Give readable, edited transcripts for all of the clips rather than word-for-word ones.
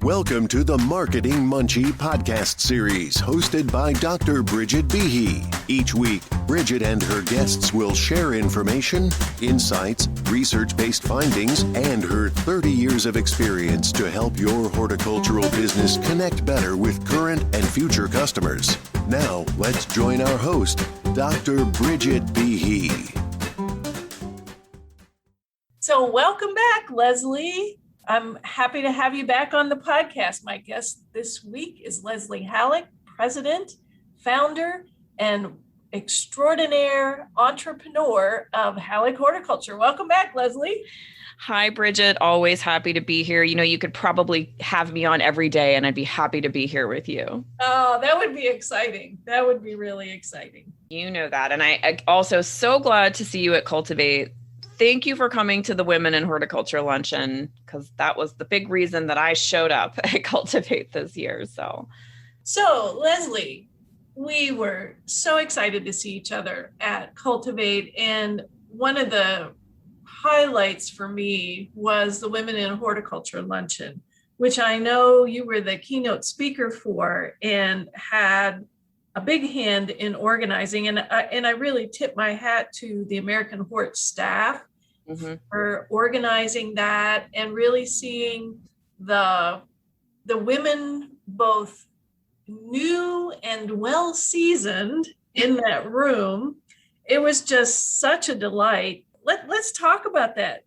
Welcome to the Marketing Munchie podcast series hosted by Dr. Bridget Behe. Each week, Bridget and her guests will share information, insights, research-based findings, and her 30 years of experience to help your horticultural business connect better with current and future customers. Now, let's join our host, Dr. Bridget Behe. So welcome back, Leslie. I'm happy to have you back on the podcast. My guest this week is Leslie Halleck, president, founder, and extraordinaire entrepreneur of Halleck Horticulture. Welcome back, Leslie. Hi, Bridget. Always happy to be here. You know, you could probably have me on every day and I'd be happy to be here with you. Oh, that would be exciting. That would be really exciting. You know that. And I also so glad to see you at Cultivate. Thank you for coming to the Women in Horticulture Luncheon, because that was the big reason that I showed up at Cultivate this year. So, Leslie, we were so excited to see each other at Cultivate. And one of the highlights for me was the Women in Horticulture Luncheon, which I know you were the keynote speaker for and had a big hand in organizing. And I really tip my hat to the American Hort staff for organizing that and really seeing the women both new and well seasoned in that room. It was just such a delight. Let's talk about that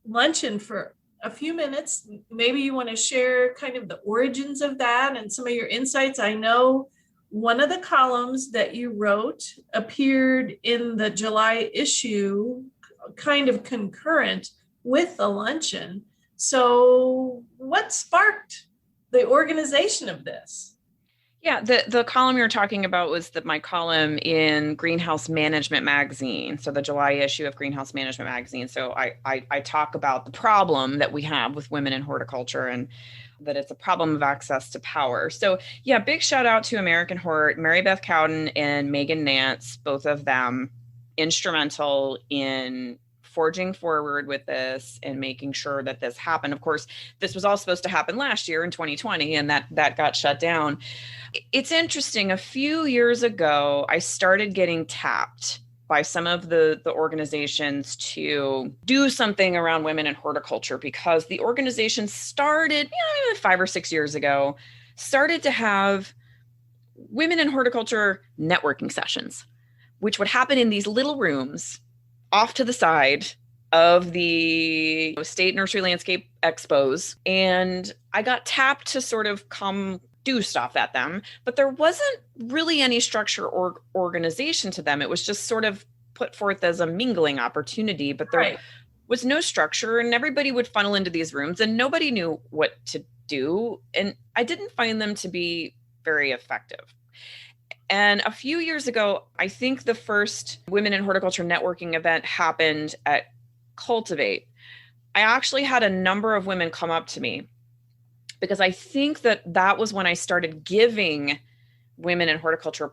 luncheon for a few minutes. Maybe you want to share kind of the origins of that and some of your insights. I know one of the columns that you wrote appeared in the July issue, kind of concurrent with the luncheon. So what sparked the organization of this? Yeah, the column you're talking about was my column in Greenhouse Management Magazine. So the July issue of Greenhouse Management Magazine. So I talk about the problem that we have with women in horticulture and that it's a problem of access to power. So yeah, big shout out to American Hort, Mary Beth Cowden and Megan Nance, both of them instrumental in forging forward with this and making sure that this happened. Of course, this was all supposed to happen last year in 2020, and that got shut down. It's interesting. A few years ago, I started getting tapped by some of the organizations to do something around women in horticulture, because the organization started, maybe 5 or 6 years ago, started to have women in horticulture networking sessions, which would happen in these little rooms off to the side of the State Nursery Landscape Expos. And I got tapped to sort of come do stuff at them, but there wasn't really any structure or organization to them. It was just sort of put forth as a mingling opportunity, but there was no structure, and everybody would funnel into these rooms and nobody knew what to do. And I didn't find them to be very effective. And a few years ago, I think the first Women in Horticulture networking event happened at Cultivate. I actually had a number of women come up to me because I think that was when I started giving women in horticulture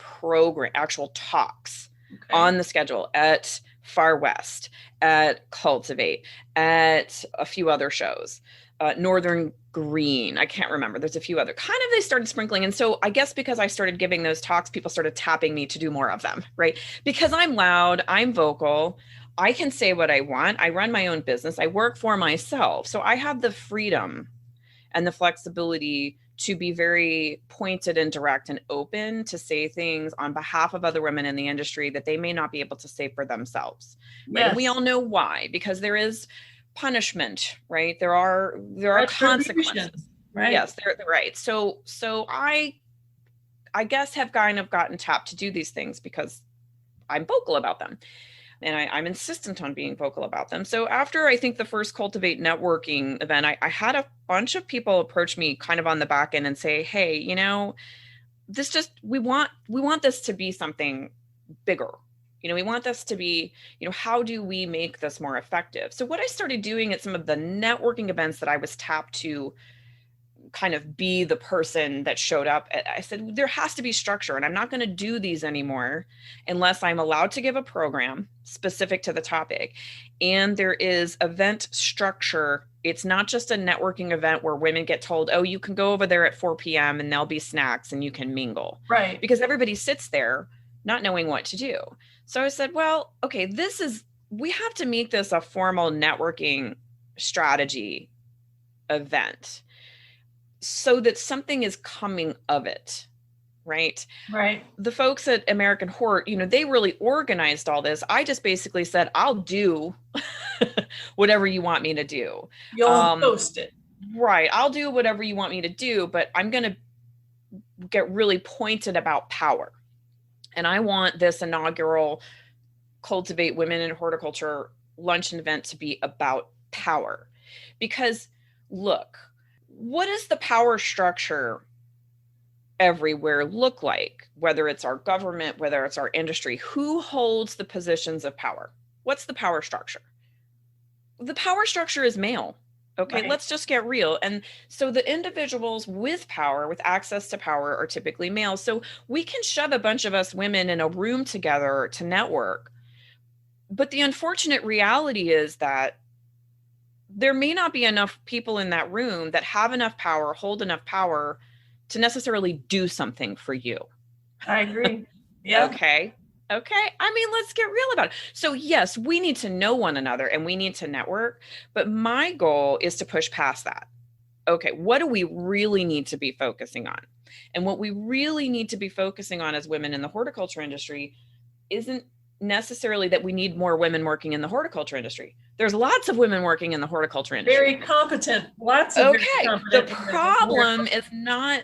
actual talks on the schedule at Far West, at Cultivate, at a few other shows, Northern Green. I can't remember. There's a few other they started sprinkling. And so I guess because I started giving those talks, people started tapping me to do more of them, right? Because I'm loud, I'm vocal, I can say what I want. I run my own business. I work for myself. So I have the freedom and the flexibility to be very pointed and direct and open to say things on behalf of other women in the industry that they may not be able to say for themselves. Right? And we all know why, because there is punishment, right? There are consequences, right? Yes, they're right. So I guess have kind of gotten tapped to do these things because I'm vocal about them. And I'm insistent on being vocal about them. So after I think the first Cultivate networking event, I had a bunch of people approach me kind of on the back end and say, hey, we want this to be something bigger. We want this to be, how do we make this more effective? So what I started doing at some of the networking events that I was tapped to kind of be the person that showed up, I said, there has to be structure, and I'm not going to do these anymore unless I'm allowed to give a program specific to the topic. And there is event structure It's not just a networking event where women get told, oh, you can go over there at 4 p.m. and there'll be snacks and you can mingle. Right. Because everybody sits there not knowing what to do. So I said, well, okay, we have to make this a formal networking strategy event so that something is coming of it. Right. Right. The folks at American Hort, they really organized all this. I just basically said, I'll do whatever you want me to do. You'll post it. Right. I'll do whatever you want me to do, but I'm going to get really pointed about power. And I want this inaugural Cultivate Women in Horticulture luncheon event to be about power. Because look, what is the power structure everywhere look like? Whether it's our government, whether it's our industry, who holds the positions of power? What's the power structure? The power structure is male. Okay, right. Let's just get real. And so the individuals with power, with access to power, are typically male. So we can shove a bunch of us women in a room together to network. But the unfortunate reality is that there may not be enough people in that room that have enough power, hold enough power to necessarily do something for you. I agree. Yeah. Okay. I mean, let's get real about it. So yes, we need to know one another and we need to network, but my goal is to push past that. Okay, what do we really need to be focusing on? And what we really need to be focusing on as women in the horticulture industry isn't necessarily that we need more women working in the horticulture industry. There's lots of women working in the horticulture industry. Very competent. Lots of okay. The problem is not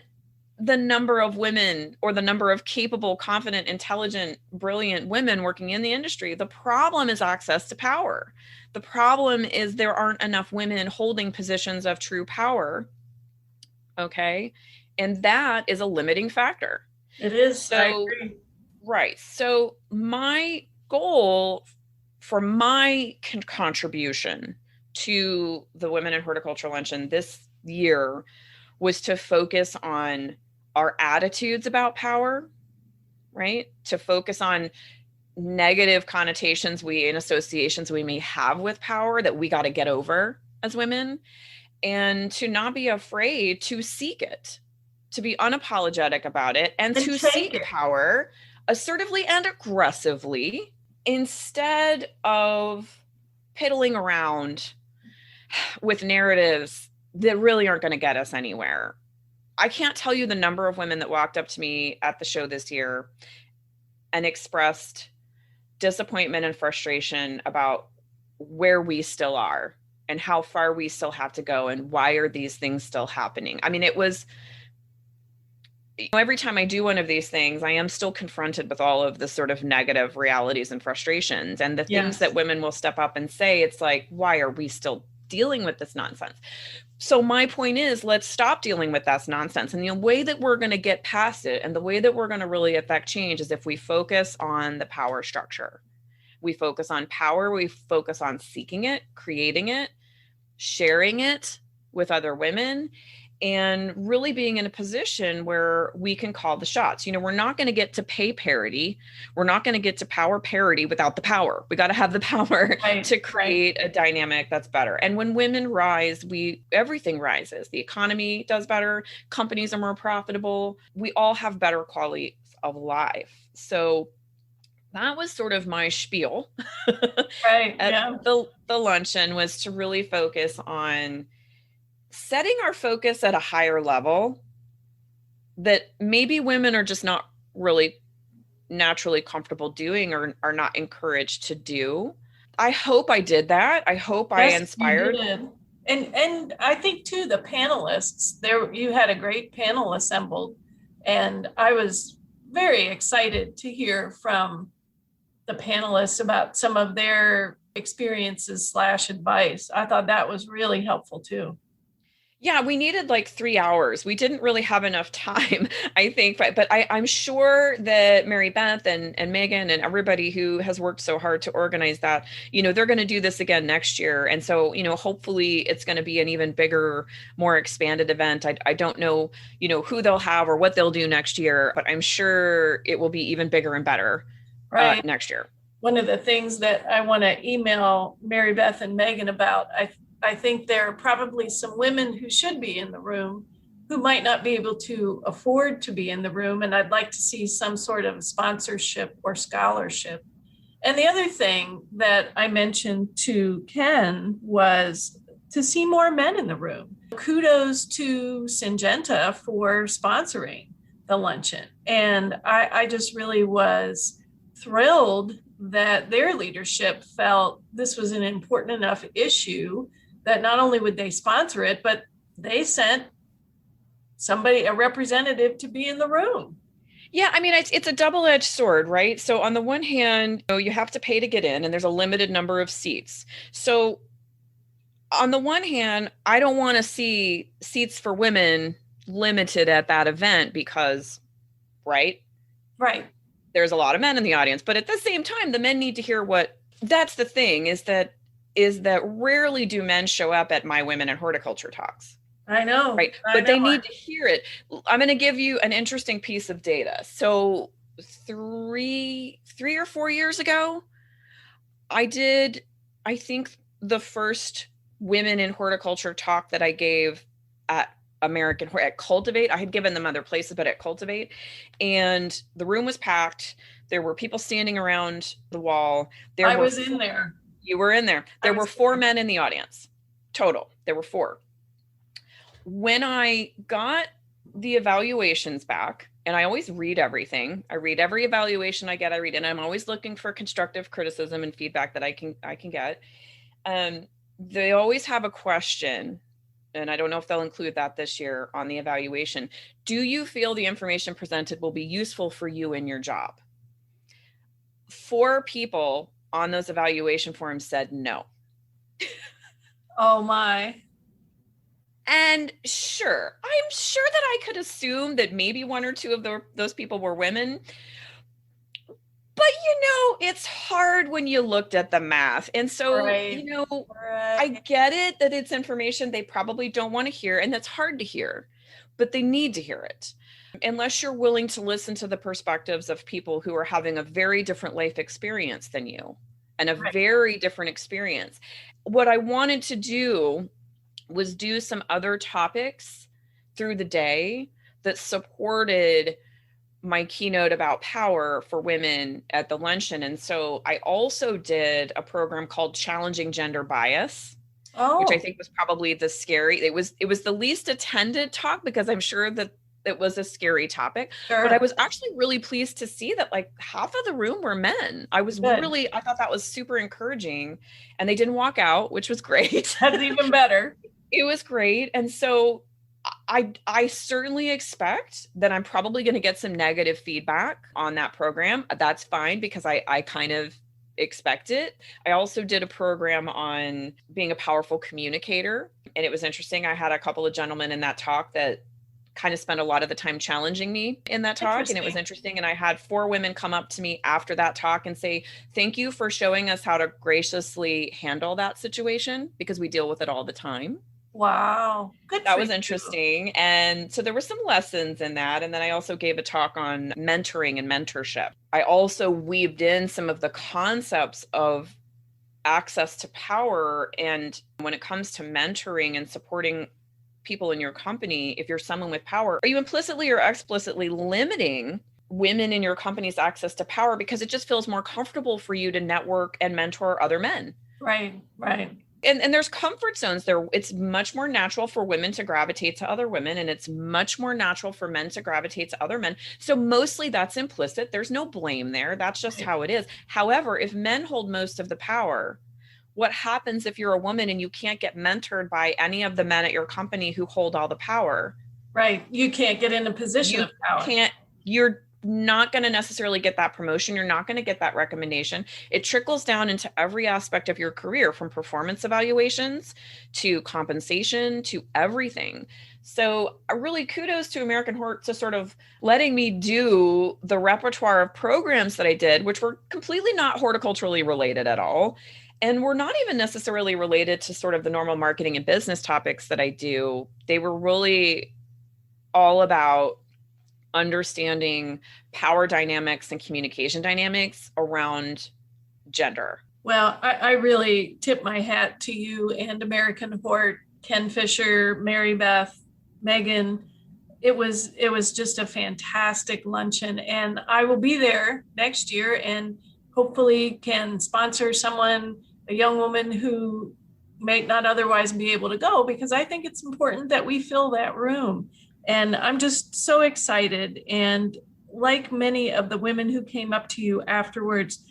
the number of women or the number of capable, confident, intelligent, brilliant women working in the industry. The problem is access to power. The problem is there aren't enough women holding positions of true power. Okay. And that is a limiting factor. It is. So, I agree. Right. So my goal for my contribution to the Women in Horticulture Luncheon this year was to focus on our attitudes about power, right? To focus on negative connotations and associations we may have with power that we got to get over as women, and to not be afraid to seek it, to be unapologetic about it, and to seek power assertively and aggressively instead of piddling around with narratives that really aren't going to get us anywhere. I can't tell you the number of women that walked up to me at the show this year and expressed disappointment and frustration about where we still are and how far we still have to go and why are these things still happening. I mean, it was, every time I do one of these things, I am still confronted with all of the sort of negative realities and frustrations and the things that women will step up and say. It's like, why are we still dealing with this nonsense? So my point is, let's stop dealing with that nonsense. And the way that we're going to get past it and the way that we're going to really affect change is if we focus on the power structure. We focus on power. We focus on seeking it, creating it, sharing it with other women, and really being in a position where we can call the shots. We're not going to get to pay parity. We're not going to get to power parity without the power. We got to have the power to create a dynamic that's better. And when women rise, everything rises. The economy does better. Companies are more profitable. We all have better quality of life. So that was sort of my spiel at the luncheon, was to really focus on setting our focus at a higher level that maybe women are just not really naturally comfortable doing or are not encouraged to do. I hope I did that. I hope I inspired. You did. And I think too, the panelists there, you had a great panel assembled, and I was very excited to hear from the panelists about some of their experiences / advice. I thought that was really helpful too. Yeah, we needed like 3 hours. We didn't really have enough time, I think, but I'm sure that Mary Beth and Megan and everybody who has worked so hard to organize that, they're going to do this again next year. And so, hopefully it's going to be an even bigger, more expanded event. I don't know, who they'll have or what they'll do next year, but I'm sure it will be even bigger and better next year. One of the things that I want to email Mary Beth and Megan about, I think there are probably some women who should be in the room who might not be able to afford to be in the room. And I'd like to see some sort of sponsorship or scholarship. And the other thing that I mentioned to Ken was to see more men in the room. Kudos to Syngenta for sponsoring the luncheon. And I just really was thrilled that their leadership felt this was an important enough issue that not only would they sponsor it, but they sent somebody, a representative, to be in the room. Yeah, I mean, it's a double-edged sword, right? So on the one hand, you have to pay to get in, and there's a limited number of seats. So on the one hand, I don't want to see seats for women limited at that event because, right? Right. There's a lot of men in the audience, but at the same time, the men need to hear that's the thing is that rarely do men show up at my women in horticulture talks. I know. Right. But they need to hear it. I'm going to give you an interesting piece of data. So 3 or 4 years ago, I think the first women in horticulture talk that I gave at Cultivate. I had given them other places, but at Cultivate, and the room was packed. There were people standing around the wall. I was in there. You were in there. There were 4 men in the audience total. There were 4. When I got the evaluations back, and I always read everything. I read every evaluation I get. And I'm always looking for constructive criticism and feedback that I can get. They always have a question, and I don't know if they'll include that this year on the evaluation. Do you feel the information presented will be useful for you in your job? 4 people on those evaluation forms said no. Oh my. And sure, I'm sure that I could assume that maybe 1 or 2 of those people were women. But, it's hard when you looked at the math. And so, right. I get it that it's information they probably don't want to hear, and that's hard to hear, but they need to hear it. Unless you're willing to listen to the perspectives of people who are having a very different life experience than you and a very different experience. What I wanted to do was do some other topics through the day that supported my keynote about power for women at the luncheon. And so I also did a program called Challenging Gender Bias, which I think was probably it was the least attended talk because I'm sure that it was a scary topic. Sure. But I was actually really pleased to see that like half of the room were men. I thought that was super encouraging, and they didn't walk out, which was great. That's even better. It was great. And so I certainly expect that I'm probably going to get some negative feedback on that program. That's fine because I kind of expect it. I also did a program on being a powerful communicator, and it was interesting. I had a couple of gentlemen in that talk that kind of spent a lot of the time challenging me in that talk, and it was interesting. And I had 4 women come up to me after that talk and say, thank you for showing us how to graciously handle that situation because we deal with it all the time. Wow. That was interesting. And so there were some lessons in that. And then I also gave a talk on mentoring and mentorship. I also weaved in some of the concepts of access to power. And when it comes to mentoring and supporting people in your company, if you're someone with power, are you implicitly or explicitly limiting women in your company's access to power because it just feels more comfortable for you to network and mentor other men? Right. And there's comfort zones there. It's much more natural for women to gravitate to other women, and it's much more natural for men to gravitate to other men. So mostly that's implicit. There's no blame there. That's just how it is. However, if men hold most of the power, what happens if you're a woman and you can't get mentored by any of the men at your company who hold all the power? Right. You can't get in a position of power. You're not going to necessarily get that promotion. You're not going to get that recommendation. It trickles down into every aspect of your career, from performance evaluations to compensation to everything. So really kudos to American Hort to sort of letting me do the repertoire of programs that I did, which were completely not horticulturally related at all. And were not even necessarily related to sort of the normal marketing and business topics that I do. They were really all about understanding power dynamics and communication dynamics around gender. Well, I really tip my hat to you and American Hort, Ken Fisher, Mary Beth, Megan. It was just a fantastic luncheon, and I will be there next year and hopefully can sponsor someone, a young woman who may not otherwise be able to go, because I think it's important that we fill that room. And I'm just so excited. And like many of the women who came up to you afterwards,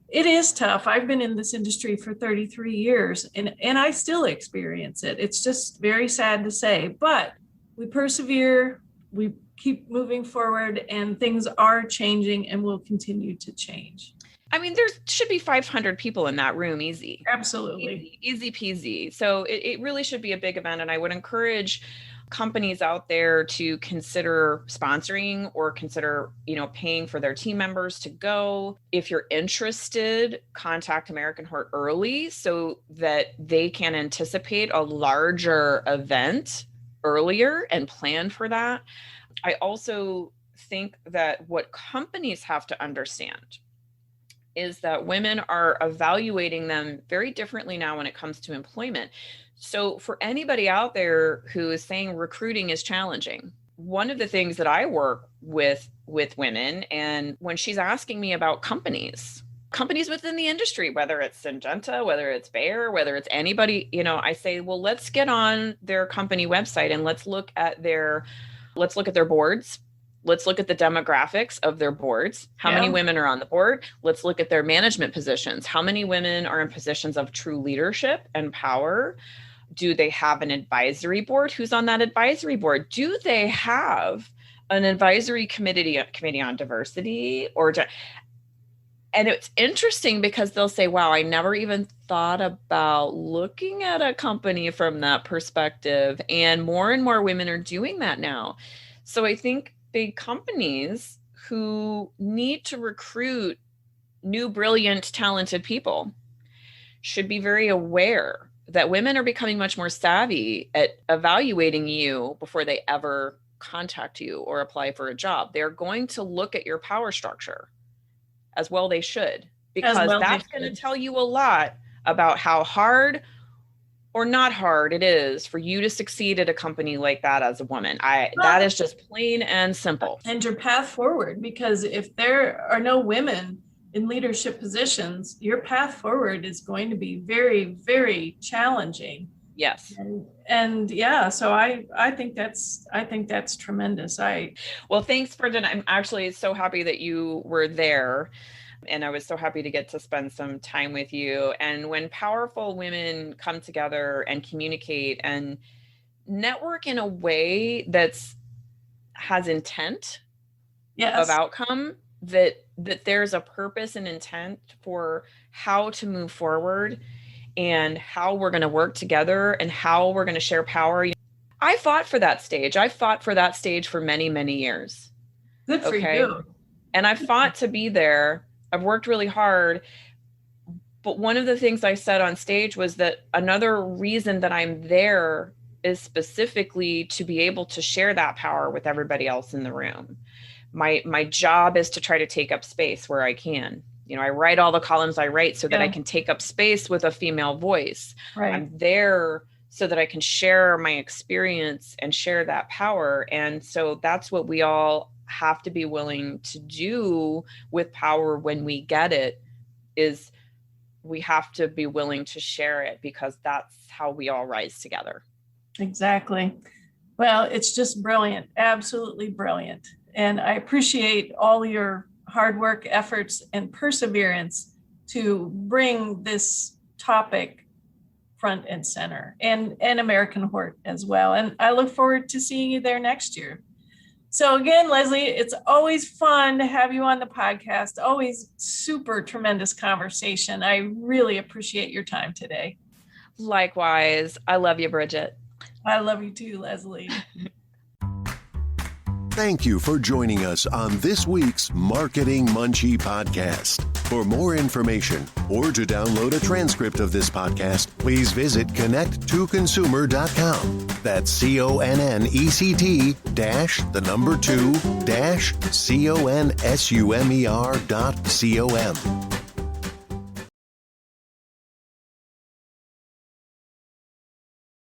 it is tough. I've been in this industry for 33 years and I still experience it. It's just very sad to say, but we persevere, we keep moving forward, and things are changing and will continue to change. I mean, there should be 500 people in that room, easy. Absolutely. Easy peasy. So it really should be a big event. And I would encourage companies out there to consider sponsoring or consider, paying for their team members to go. If you're interested, contact American Hort early so that they can anticipate a larger event earlier and plan for that. I also think that what companies have to understand is that women are evaluating them very differently now when it comes to employment. So for anybody out there who is saying recruiting is challenging, one of the things that I work with women, and when she's asking me about companies within the industry, whether it's Syngenta, whether it's Bayer, whether it's anybody, I say, well, let's get on their company website and let's look at their boards. Let's look at the demographics of their boards. How many women are on the board? Let's look at their management positions. How many women are in positions of true leadership and power? Do they have an advisory board? Who's on that advisory board? Do they have an advisory committee on diversity? And it's interesting because they'll say, wow, I never even thought about looking at a company from that perspective. And more women are doing that now. So I think big companies who need to recruit new, brilliant, talented people should be very aware that women are becoming much more savvy at evaluating you before they ever contact you or apply for a job. They're going to look at your power structure, as well they should, because that's going to tell you a lot about how hard or not hard it is for you to succeed at a company like that as a woman. That is just plain and simple. And your path forward, because if there are no women in leadership positions, your path forward is going to be very, very challenging. Yes. And yeah, so I think that's tremendous. Well, thanks, Bridget. I'm actually so happy that you were there. And I was so happy to get to spend some time with you. And when powerful women come together and communicate and network in a way has intent of outcome, that there's a purpose and intent for how to move forward and how we're going to work together and how we're going to share power. I fought for that stage. I fought for that stage for many, many years. Good for you. And I fought to be there. I've worked really hard. But one of the things I said on stage was that another reason that I'm there is specifically to be able to share that power with everybody else in the room. My job is to try to take up space where I can. I write all the columns I write so that I can take up space with a female voice. Right. I'm there so that I can share my experience and share that power. And so that's what we all have to be willing to do with power when we get it, is we have to be willing to share it, because that's how we all rise together. Exactly. Well, it's just brilliant. Absolutely brilliant. And I appreciate all your hard work, efforts, and perseverance to bring this topic front and center, and American Hort as well. And I look forward to seeing you there next year. So again, Leslie, it's always fun to have you on the podcast. Always super tremendous conversation. I really appreciate your time today. Likewise. I love you, Bridget. I love you too, Leslie. Thank you for joining us on this week's Marketing Munchie podcast. For more information or to download a transcript of this podcast, please visit connect2consumer.com. That's CONNECT-2-consumer.com.